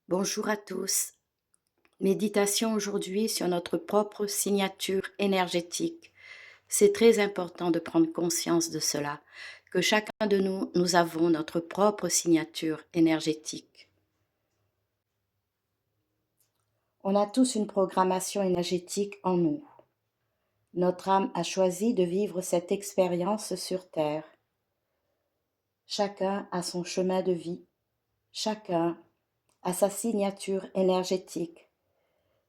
Bonjour à tous. Méditation aujourd'hui sur notre propre signature énergétique. C'est très important de prendre conscience de cela, que chacun de nous, nous avons notre propre signature énergétique. On a tous une programmation énergétique en nous. Notre âme a choisi de vivre cette expérience sur Terre. Chacun a son chemin de vie. Chacun a sa signature énergétique.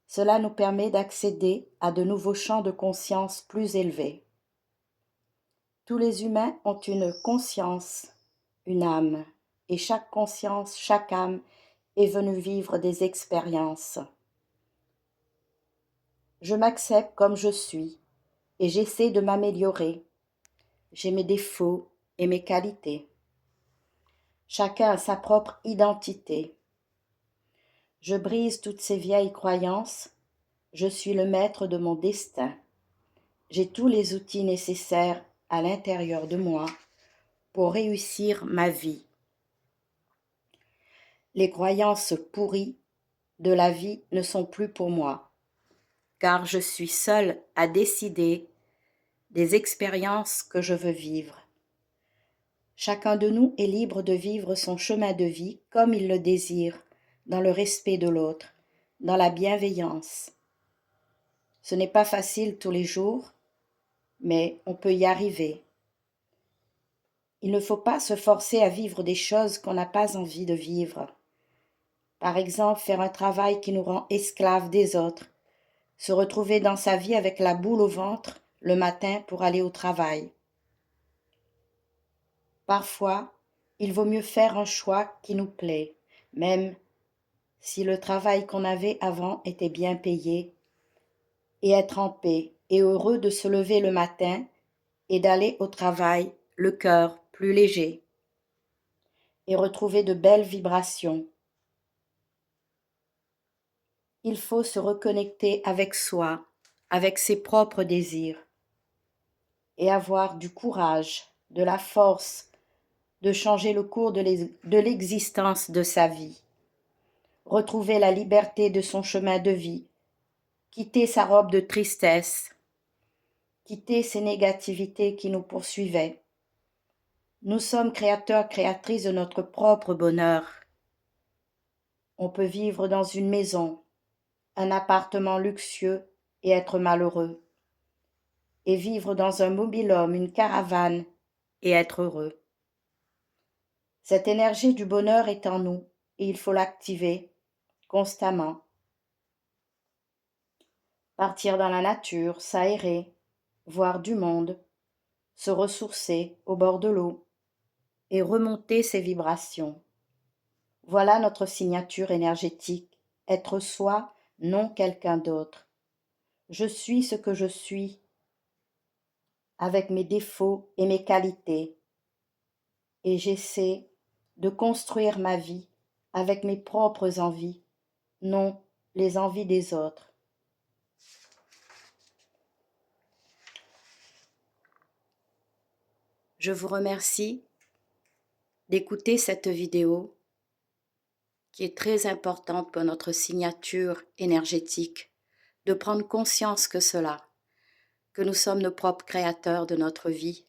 Cela nous permet d'accéder à de nouveaux champs de conscience plus élevés. Tous les humains ont une conscience, une âme, et chaque conscience, chaque âme est venue vivre des expériences. Je m'accepte comme je suis et j'essaie de m'améliorer. J'ai mes défauts et mes qualités. Chacun a sa propre identité. Je brise toutes ces vieilles croyances. Je suis le maître de mon destin. J'ai tous les outils nécessaires à l'intérieur de moi pour réussir ma vie. Les croyances pourries de la vie ne sont plus pour moi, car je suis seule à décider des expériences que je veux vivre. Chacun de nous est libre de vivre son chemin de vie comme il le désire, dans le respect de l'autre, dans la bienveillance. Ce n'est pas facile tous les jours, mais on peut y arriver. Il ne faut pas se forcer à vivre des choses qu'on n'a pas envie de vivre. Par exemple, faire un travail qui nous rend esclaves des autres, se retrouver dans sa vie avec la boule au ventre le matin pour aller au travail. Parfois, il vaut mieux faire un choix qui nous plaît, même si le travail qu'on avait avant était bien payé, et être en paix et heureux de se lever le matin et d'aller au travail, le cœur plus léger, et retrouver de belles vibrations. Il faut se reconnecter avec soi, avec ses propres désirs, et avoir du courage, de la force, de changer le cours de l'existence de sa vie, retrouver la liberté de son chemin de vie, quitter sa robe de tristesse, quitter ces négativités qui nous poursuivaient. Nous sommes créateurs, créatrices de notre propre bonheur. On peut vivre dans une maison, un appartement luxueux et être malheureux, et vivre dans un mobil-home, une caravane, et être heureux. Cette énergie du bonheur est en nous et il faut l'activer constamment. Partir dans la nature, s'aérer, voir du monde, se ressourcer au bord de l'eau et remonter ses vibrations. Voilà notre signature énergétique, être soi, non quelqu'un d'autre. Je suis ce que je suis, avec mes défauts et mes qualités, et j'essaie de construire ma vie avec mes propres envies, non les envies des autres. Je vous remercie d'écouter cette vidéo qui est très importante pour notre signature énergétique, de prendre conscience que nous sommes nos propres créateurs de notre vie,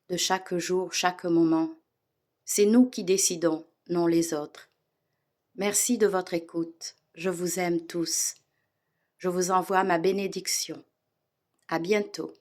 de chaque jour, chaque moment. C'est nous qui décidons, non les autres. Merci de votre écoute. Je vous aime tous. Je vous envoie ma bénédiction. À bientôt.